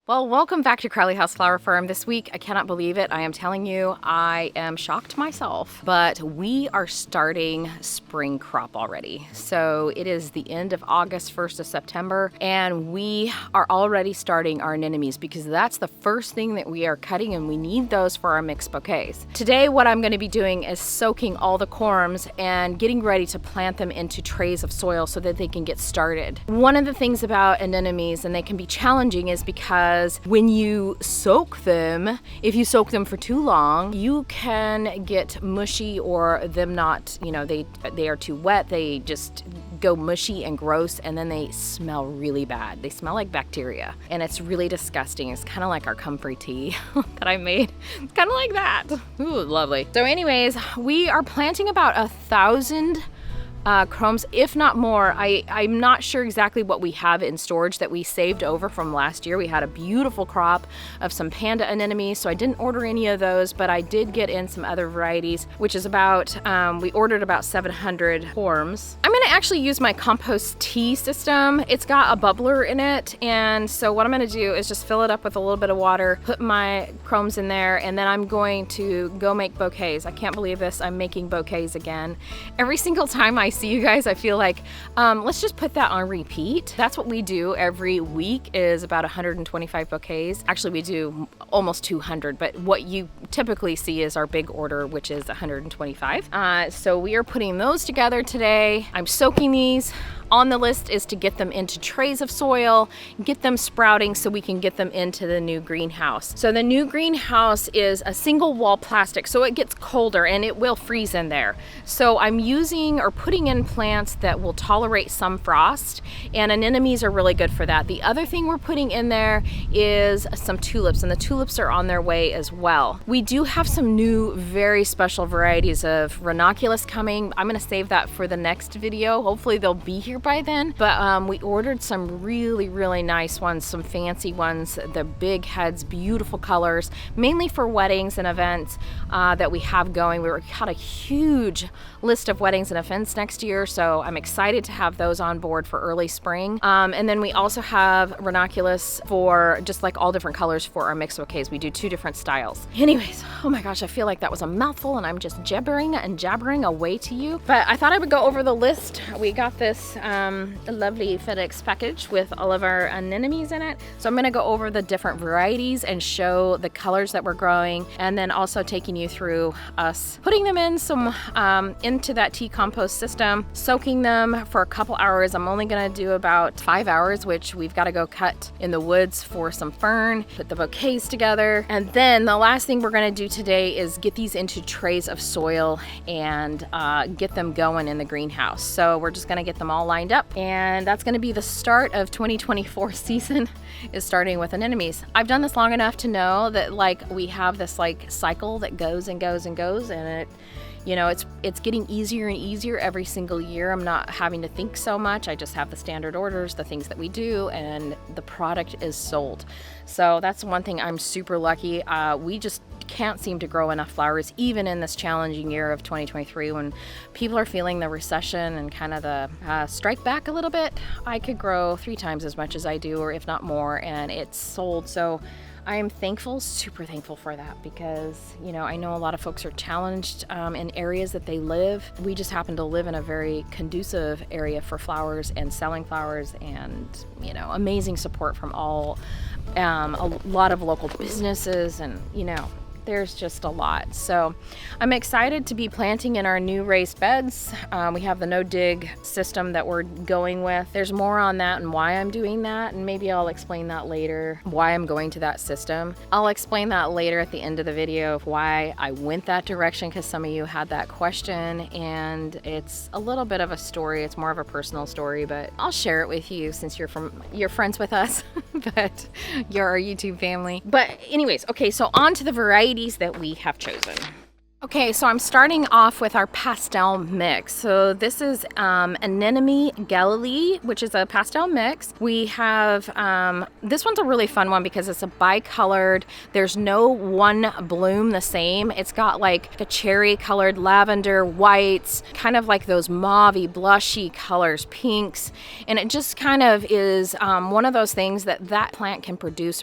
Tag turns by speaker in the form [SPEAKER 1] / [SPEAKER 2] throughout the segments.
[SPEAKER 1] Well, welcome back to Crowley House Flower Farm. This week, I cannot believe it. I am telling you, I am shocked myself, but we are starting spring crop already. So it is the end of August, 1st of September, and we are already starting our anemones because that's the first thing that we are cutting, and we need those for our mixed bouquets. Today, what I'm going to be doing is soaking all the corms and getting ready to plant them into trays of soil so that they can get started. One of the things about anemones, and they can be challenging, is because when you soak them, if you soak them for too long, you can get mushy or them not, they are too wet. They just go mushy and gross, and then they smell really bad. They smell like bacteria, and it's really disgusting. It's kind of like our comfrey tea that I made. It's kind of like that. Ooh, lovely. So anyways, we are planting about 1,000 corms, if not more. I'm not sure exactly what we have in storage that we saved over from last year. We had a beautiful crop of some panda anemones, so I didn't order any of those, but I did get in some other varieties, which is about, we ordered about 700 corms. I'm gonna actually use my compost tea system. It's got a bubbler in it, and so what I'm gonna do is just fill it up with a little bit of water, put my corms in there, and then I'm going to go make bouquets. I can't believe this, I'm making bouquets again. Every single time I see you guys, I feel like let's just put that on repeat. That's what we do every week, is about 125 bouquets. Actually, we do almost 200, but what you typically see is our big order, which is 125. So we are putting those together today. I'm soaking these. On the list is to get them into trays of soil, get them sprouting so we can get them into the new greenhouse. So the new greenhouse is a single wall plastic, so it gets colder and it will freeze in there. So I'm using or putting in plants that will tolerate some frost, and anemones are really good for that. The other thing we're putting in there is some tulips, and the tulips are on their way as well. We do have some new very special varieties of ranunculus coming. I'm gonna save that for the next video. Hopefully they'll be here by then, but we ordered some really nice ones, some fancy ones, the big heads, beautiful colors, mainly for weddings and events that we have going. We got a huge list of weddings and events next year, so I'm excited to have those on board for early spring. And then we also have ranunculus for just like all different colors for our mixed bouquets. We do 2 different styles. Anyways, oh my gosh, I feel like that was a mouthful and I'm just jabbering and jabbering away to you, but I thought I would go over the list. We got this lovely FedEx package with all of our anemones in it. So I'm gonna go over the different varieties and show the colors that we're growing, and then also taking you through us putting them in some into that tea compost system, soaking them for a couple hours. I'm only gonna do about 5 hours, which we've got to go cut in the woods for some fern, put the bouquets together, and then the last thing we're gonna do today is get these into trays of soil and get them going in the greenhouse. So we're just gonna get them all lined up, and that's going to be the start of 2024 season, is starting with anemones. I've done this long enough to know that we have this cycle that goes and goes and goes, and it's getting easier and easier every single year. I'm not having to think so much. I just have the standard orders, the things that we do, and the product is sold. So that's one thing I'm super lucky. We just can't seem to grow enough flowers, even in this challenging year of 2023 when people are feeling the recession and kind of the strike back a little bit. I could grow 3 times as much as I do, or if not more, and it's sold. So I am thankful, super thankful for that, because I know a lot of folks are challenged in areas that they live. We just happen to live in a very conducive area for flowers and selling flowers, and amazing support from a lot of local businesses, and there's just a lot. So I'm excited to be planting in our new raised beds. We have the no dig system that we're going with. There's more on that and why I'm doing that, and maybe I'll explain that later, why I'm going to that system. I'll explain that later at the end of the video of why I went that direction, because some of you had that question, and it's a little bit of a story. It's more of a personal story, but I'll share it with you since you're friends with us, but you're our YouTube family. But anyways, okay, so on to the varieties that we have chosen. Okay, so I'm starting off with our pastel mix. So this is Anemone Galilee, which is a pastel mix. We have, this one's a really fun one because it's a bicolored. There's no one bloom the same. It's got like a cherry colored lavender, whites, kind of like those mauve-y, blushy colors, pinks. And it just kind of is one of those things that plant can produce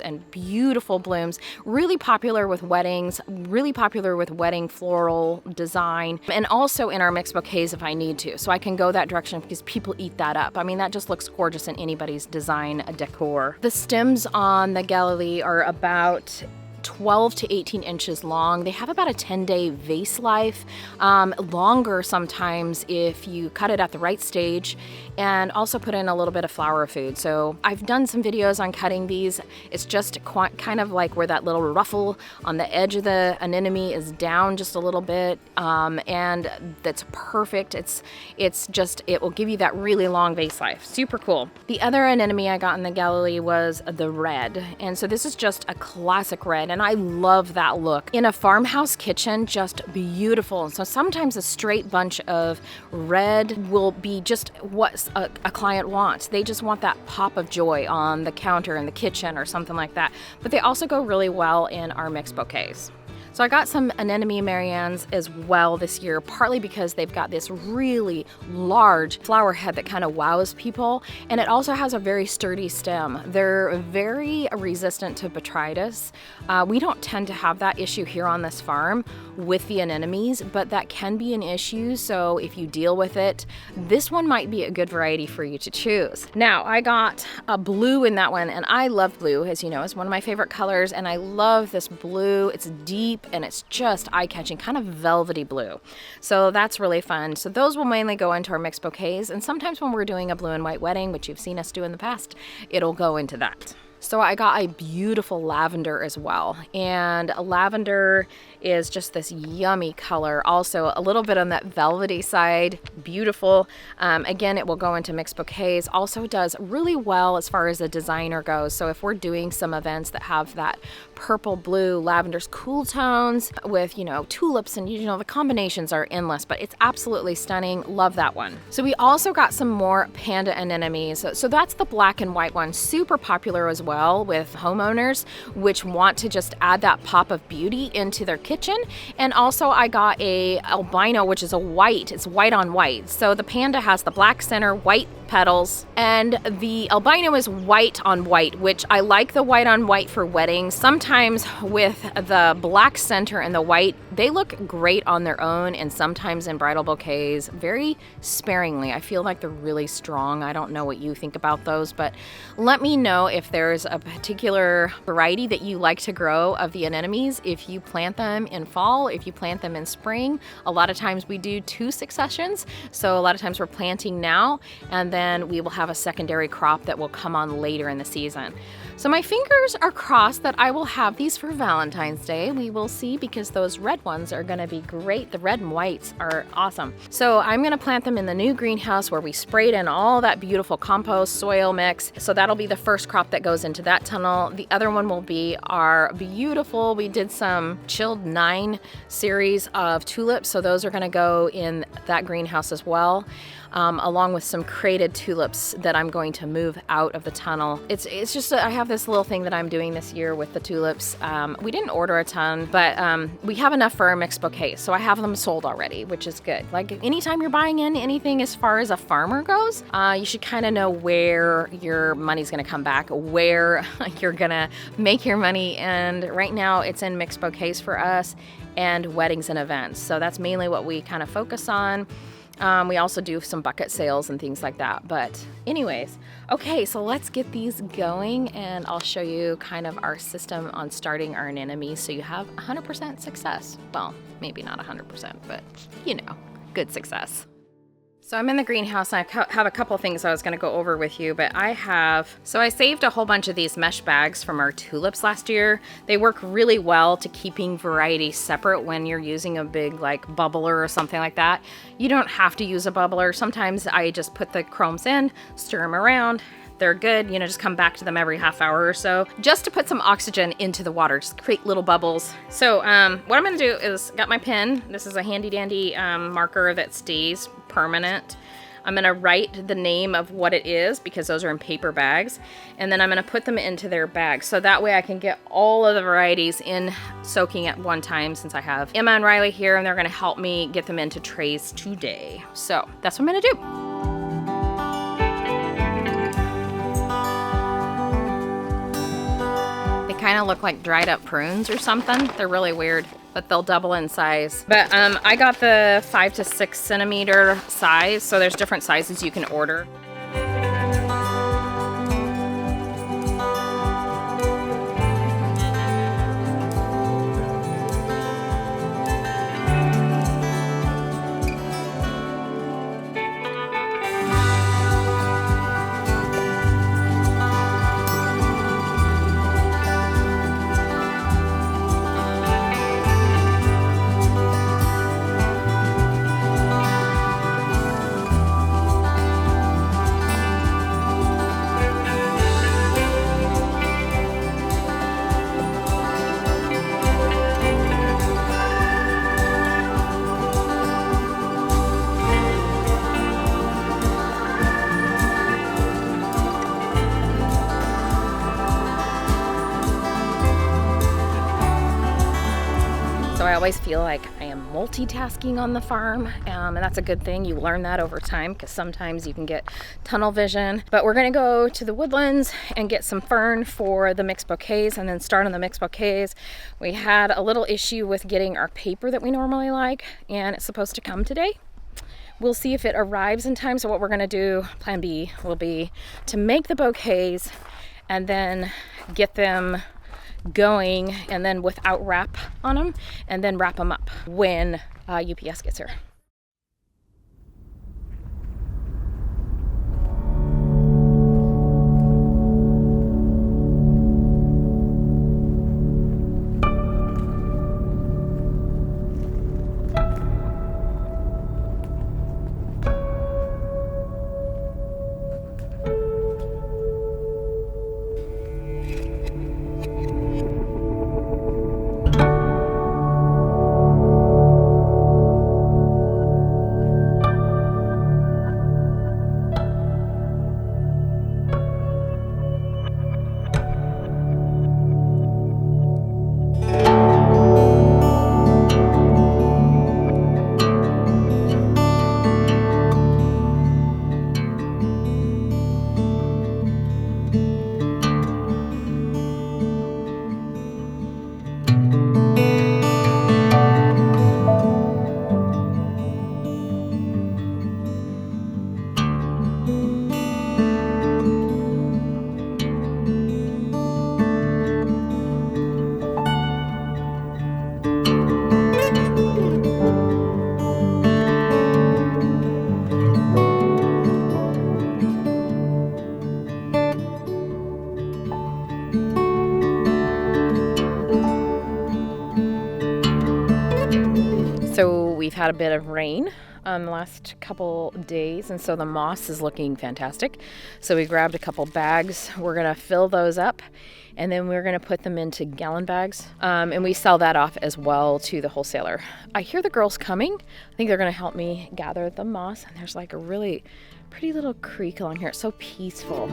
[SPEAKER 1] and beautiful blooms. Really popular with weddings, really popular with wedding floral design, and also in our mixed bouquets if I need to. So I can go that direction because people eat that up. I mean, that just looks gorgeous in anybody's design decor. The stems on the Galilee are about 12 to 18 inches long. They have about a 10-day vase life, longer sometimes if you cut it at the right stage and also put in a little bit of flower food. So I've done some videos on cutting these. It's just kind of like where that little ruffle on the edge of the anemone is down just a little bit, and that's perfect. It will give you that really long vase life. Super cool. The other anemone I got in the Galilee was the red, and so this is just a classic red. And I love that look. In a farmhouse kitchen, just beautiful. So sometimes a straight bunch of red will be just what a client wants. They just want that pop of joy on the counter in the kitchen or something like that. But they also go really well in our mixed bouquets. So I got some Anemone Mariannes as well this year, partly because they've got this really large flower head that kind of wows people, and it also has a very sturdy stem. They're very resistant to botrytis. We don't tend to have that issue here on this farm with the anemones, but that can be an issue, so if you deal with it, this one might be a good variety for you to choose. Now, I got a blue in that one, and I love blue, as you know, it's one of my favorite colors, and I love this blue. It's deep and it's just eye-catching, kind of velvety blue. So that's really fun. So those will mainly go into our mixed bouquets, and sometimes when we're doing a blue and white wedding, which you've seen us do in the past, it'll go into that. So I got a beautiful lavender as well, and lavender is just this yummy color, also a little bit on that velvety side, beautiful. Again, it will go into mixed bouquets, also does really well as far as a designer goes. So if we're doing some events that have that purple, blue, lavender's cool tones with, you know, tulips, and you know, the combinations are endless, but it's absolutely stunning. Love that one. So we also got some more panda anemones. So that's the black and white one, super popular as well with homeowners which want to just add that pop of beauty into their kitchen. And also I got a albino, which is a white, it's white on white. So the panda has the black center, white petals, and the albino is white on white, which I like the white on white for weddings. Sometimes with the black center and the white, they look great on their own, and sometimes in bridal bouquets, very sparingly. I feel like they're really strong. I don't know what you think about those, but let me know if there's a particular variety that you like to grow of the anemones. If you plant them in fall, if you plant them in spring, a lot of times we do 2 successions. So a lot of times we're planting now, and then we will have a secondary crop that will come on later in the season. So my fingers are crossed that I will have these for Valentine's Day. We will see, because those red ones are gonna be great. The red and whites are awesome. So I'm gonna plant them in the new greenhouse where we sprayed in all that beautiful compost soil mix. So that'll be the first crop that goes into that tunnel. The other one will be our beautiful, we did some chilled 9 series of tulips. So those are gonna go in that greenhouse as well. Along with some crated tulips that I'm going to move out of the tunnel. It's just, I have this little thing that I'm doing this year with the tulips. We didn't order a ton, but we have enough for our mixed bouquet, so I have them sold already, which is good. Like, anytime you're buying in anything as far as a farmer goes, you should kind of know where your money's gonna come back, where you're gonna make your money, and right now it's in mixed bouquets for us and weddings and events. So that's mainly what we kind of focus on. We also do some bucket sales and things like that. But anyways, okay, so let's get these going, and I'll show you kind of our system on starting our anemones so you have 100% success. Well, maybe not 100%, but you know, good success. So I'm in the greenhouse, and I have a couple things I was going to go over with you, but I saved a whole bunch of these mesh bags from our tulips last year. They work really well to keeping varieties separate when you're using a big like bubbler or something like that. You don't have to use a bubbler. Sometimes I just put the corms in, stir them around, they're good, you know, just come back to them every half hour or so, just to put some oxygen into the water, just create little bubbles. So what I'm gonna do is, got my pen. This is a handy dandy marker that stays permanent. I'm gonna write the name of what it is because those are in paper bags, and then I'm gonna put them into their bags so that way I can get all of the varieties in soaking at one time, since I have Emma and Riley here and they're gonna help me get them into trays today. So that's what I'm gonna do. They kind of look like dried up prunes or something. They're really weird, but they'll double in size. But I got the 5 to 6 centimeter size, so there's different sizes you can order. So I always feel like I am multitasking on the farm, and that's a good thing. You learn that over time because sometimes you can get tunnel vision. But we're gonna go to the woodlands and get some fern for the mixed bouquets and then start on the mixed bouquets. We had a little issue with getting our paper that we normally like, and it's supposed to come today. We'll see if it arrives in time. So what we're gonna do, plan B, will be to make the bouquets and then get them going, and then without wrap on them, and then wrap them up when UPS gets here. So we've had a bit of rain the last couple days, and so the moss is looking fantastic. So we grabbed a couple bags. We're gonna fill those up, and then we're gonna put them into gallon bags, and we sell that off as well to the wholesaler. I hear the girls coming. I think they're gonna help me gather the moss, and there's like a really pretty little creek along here. It's so peaceful.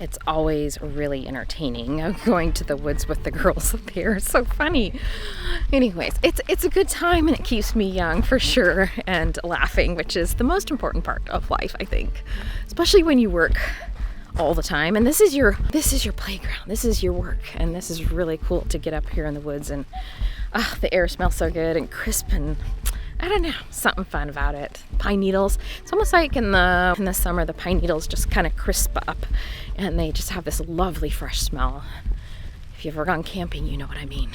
[SPEAKER 1] It's always really entertaining going to the woods with the girls up here. It's so funny. Anyways, it's a good time, and it keeps me young for sure, and laughing, which is the most important part of life, I think, especially when you work all the time. And this is your playground. This is your work, and this is really cool to get up here in the woods, and the air smells so good and crisp, and I don't know, something fun about it. Pine needles. It's almost like in the summer, the pine needles just kind of crisp up and they just have this lovely fresh smell. If you've ever gone camping, you know what I mean.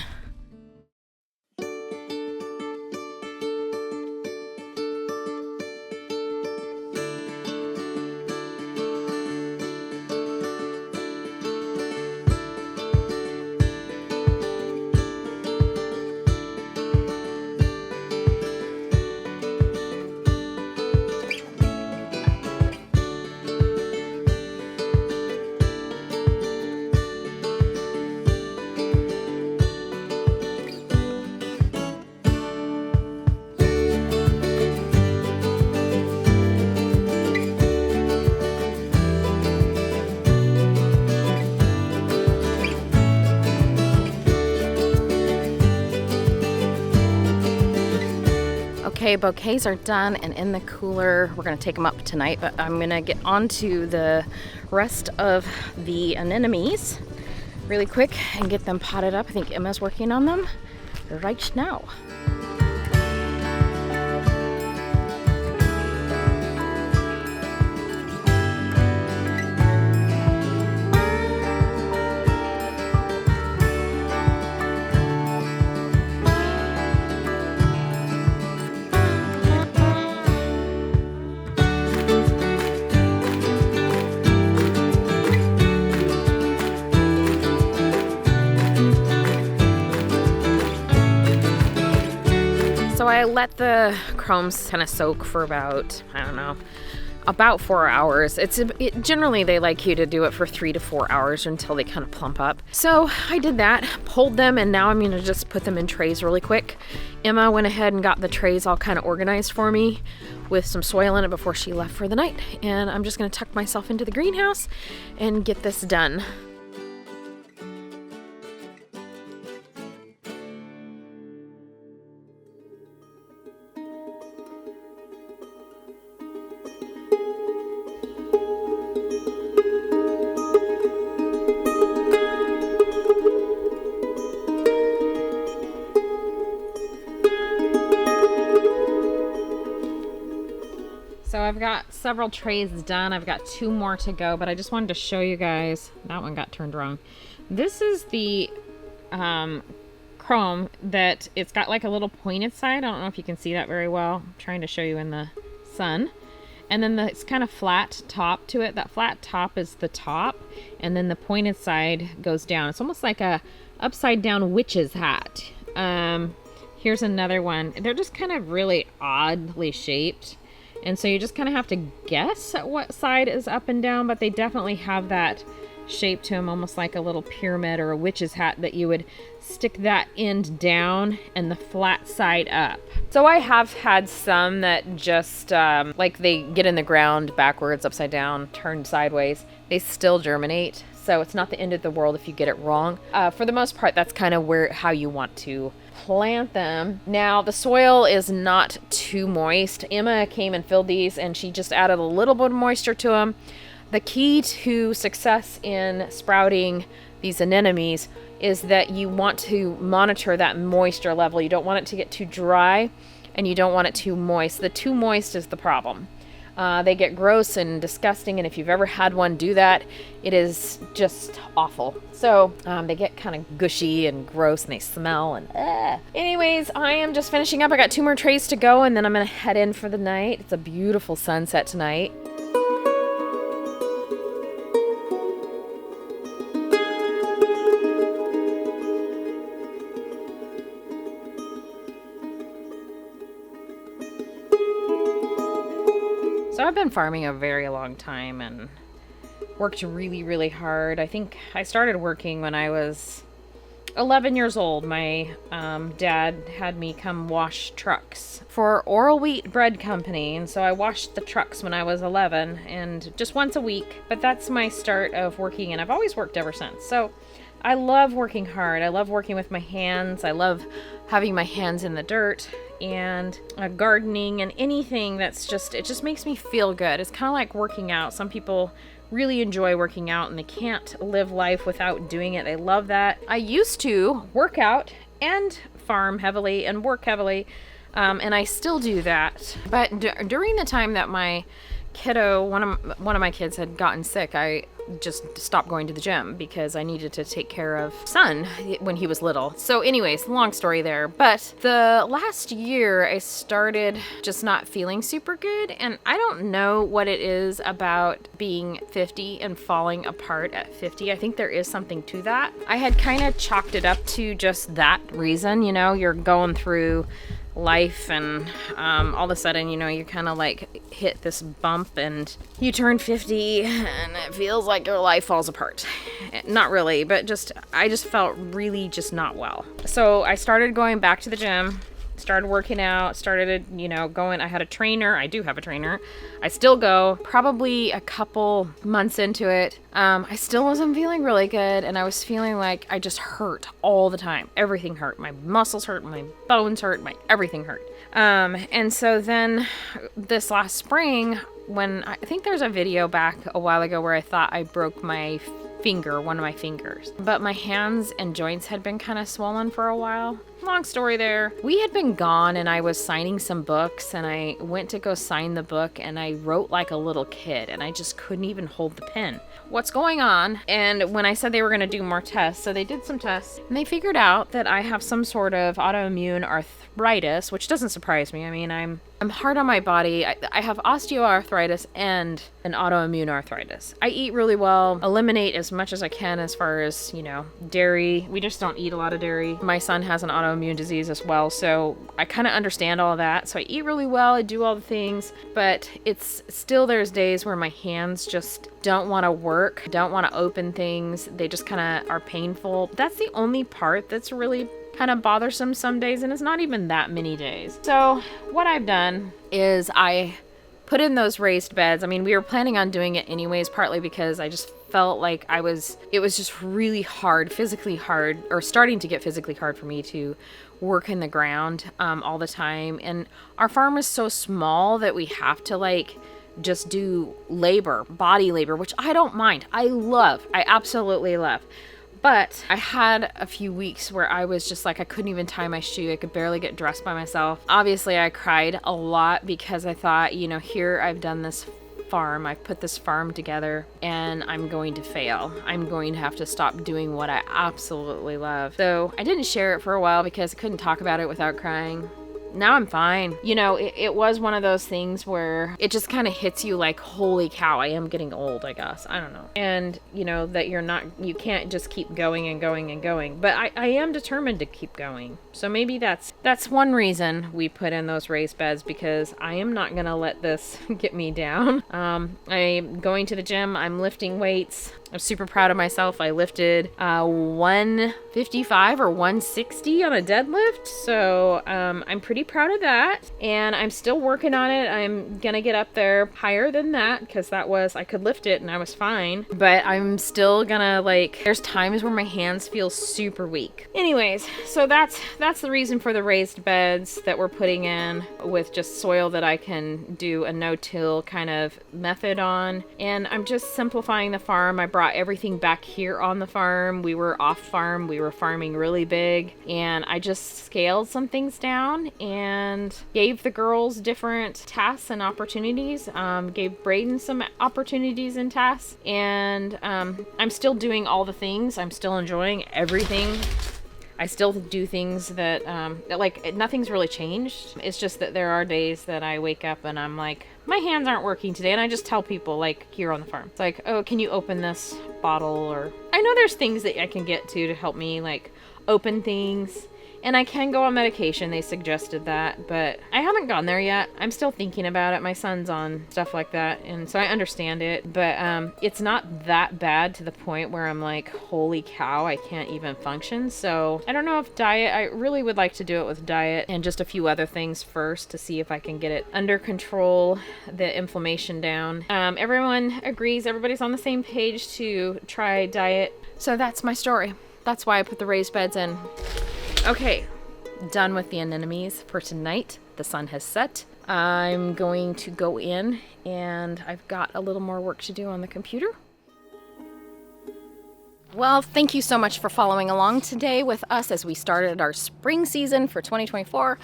[SPEAKER 1] Okay, bouquets are done and in the cooler. We're gonna take them up tonight, but I'm gonna get on to the rest of the anemones really quick and get them potted up. I think Emma's working on them right now. So I let the corms kind of soak for about, I don't know, about 4 hours. Generally they like you to do it for 3 to 4 hours until they kind of plump up. So I did that, pulled them, and now I'm gonna just put them in trays really quick. Emma went ahead and got the trays all kind of organized for me with some soil in it before she left for the night. And I'm just gonna tuck myself into the greenhouse and get this done. So I've got several trays done. I've got 2 more to go, but I just wanted to show you guys. That one got turned wrong. This is the corm that it's got like a little pointed side. I don't know if you can see that very well. I'm trying to show you in the sun. And then it's kind of flat top to it. That flat top is the top, and then the pointed side goes down. It's almost like a upside down witch's hat. Here's another one. They're just kind of really oddly shaped. And so you just kind of have to guess at what side is up and down, but they definitely have that shape to them, almost like a little pyramid or a witch's hat, that you would stick that end down and the flat side up. So I have had some that just, like they get in the ground backwards, upside down, turned sideways. They still germinate, so it's not the end of the world if you get it wrong. For the most part, that's kind of how you want to plant them. Now the soil is not too moist. Emma came and filled these and she just added a little bit of moisture to them. The key to success in sprouting these anemones is that you want to monitor that moisture level. You don't want it to get too dry and you don't want it too moist. The too moist is the problem. They get gross and disgusting, and if you've ever had one do that, it is just awful. So they get kind of gushy and gross and they smell and Anyways, I am just finishing up. I got 2 more trays to go and then I'm gonna head in for the night. It's a beautiful sunset tonight. So I've been farming a very long time and worked really, really hard. I think I started working when I was 11 years old. My dad had me come wash trucks for Oral Wheat Bread Company, and so I washed the trucks when I was 11 and just once a week. But that's my start of working, and I've always worked ever since. So I love working hard. I love working with my hands. I love having my hands in the dirt and gardening and anything that's it just makes me feel good. It's kind of like working out. Some people really enjoy working out and they can't live life without doing it. They love that. I used to work out and farm heavily and work heavily And I still do that. But during the time that my kiddo, one of my kids had gotten sick, I just stopped going to the gym because I needed to take care of son when he was little. So anyways, long story there. But the last year I started just not feeling super good, and I don't know what it is about being 50 and falling apart at 50. I think there is something to that. I had kind of chalked it up to just that reason, you know, you're going through life and all of a sudden, you know, you kind of like hit this bump and you turn 50 and it feels like your life falls apart. Not really, but I just felt really just not well. So I started going back to the gym, started working out, started, you know, going. I had a trainer. I do have a trainer. I still go. Probably a couple months into it, I still wasn't feeling really good, and I was feeling like I just hurt all the time. Everything hurt. My muscles hurt. My bones hurt. My everything hurt. And so then this last spring, when I think there's a video back a while ago where I thought I broke my finger, one of my fingers, but my hands and joints had been kind of swollen for a while. Long story there. We had been gone and I was signing some books, and I went to go sign the book and I wrote like a little kid and I just couldn't even hold the pen. What's going on? And when I said they were going to do more tests, so they did some tests and they figured out that I have some sort of autoimmune arthritis, which doesn't surprise me. I mean, I'm hard on my body. I have osteoarthritis and an autoimmune arthritis. I eat really well, eliminate as much as I can as far as, you know, dairy. We just don't eat a lot of dairy. My son has an autoimmune disease as well, so I kind of understand all of that. So I eat really well, I do all the things, but it's still, there's days where my hands just don't want to work, don't want to open things. They just kind of are painful. That's the only part that's really kind of bothersome some days, and it's not even that many days. So what I've done is I put in those raised beds. I mean, we were planning on doing it anyways, partly because I just felt like it was just really hard, physically hard, or starting to get physically hard for me to work in the ground all the time. And our farm is so small that we have to like just do labor, body labor, which I don't mind. I absolutely love. But I had a few weeks where I was just like, I couldn't even tie my shoe. I could barely get dressed by myself. Obviously, I cried a lot because I thought, you know, here I've done this farm. I've put this farm together and I'm going to fail. I'm going to have to stop doing what I absolutely love. So I didn't share it for a while because I couldn't talk about it without crying. Now I'm fine. You know, it was one of those things where it just kind of hits you like, holy cow, I am getting old, I guess. I don't know. And, you know, that you can't just keep going and going and going. But I am determined to keep going. So maybe that's one reason we put in those raised beds, because I am not going to let this get me down. I'm going to the gym. I'm lifting weights. I'm super proud of myself. I lifted 155 or 160 on a deadlift. So I'm pretty proud of that. And I'm still working on it. I'm going to get up there higher than that, because I could lift it and I was fine. But I'm still going to there's times where my hands feel super weak. Anyways, so that's the reason for the raised beds that we're putting in, with just soil that I can do a no-till kind of method on. And I'm just simplifying the farm. I brought everything back here on the farm. We were off farm. We were farming really big, and I just scaled some things down and gave the girls different tasks and opportunities. Gave Braden some opportunities and tasks, and I'm still doing all the things. I'm still enjoying everything. I still do things that, nothing's really changed. It's just that there are days that I wake up and I'm like, my hands aren't working today. And I just tell people, like, here on the farm, it's like, oh, can you open this bottle? Or I know there's things that I can get to help me, like, open things. And I can go on medication. They suggested that, but I haven't gone there yet. I'm still thinking about it. My son's on stuff like that, and so I understand it. But it's not that bad to the point where I'm like, holy cow, I can't even function. So I don't know if diet, I really would like to do it with diet and just a few other things first to see if I can get it under control, the inflammation down. Everyone agrees. Everybody's on the same page to try diet. So that's my story. That's why I put the raised beds in. Okay, done with the anemones for tonight. The sun has set. I'm going to go in, and I've got a little more work to do on the computer. Well, thank you so much for following along today with us as we started our spring season for 2024.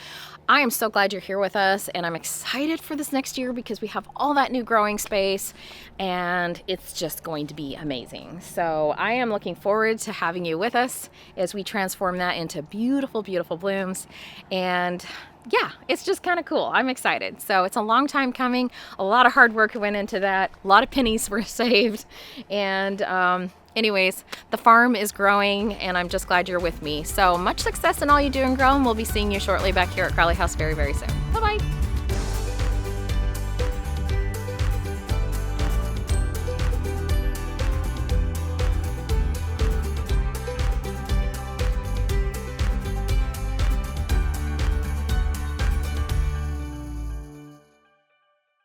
[SPEAKER 1] I am so glad you're here with us, and I'm excited for this next year because we have all that new growing space and it's just going to be amazing. So I am looking forward to having you with us as we transform that into beautiful, beautiful blooms. And yeah, it's just kind of cool. I'm excited. So it's a long time coming. A lot of hard work went into that. A lot of pennies were saved. And anyways, the farm is growing and I'm just glad you're with me. So much success in all you do and grow, and we'll be seeing you shortly back here at Crowley House very, very soon. Bye-bye.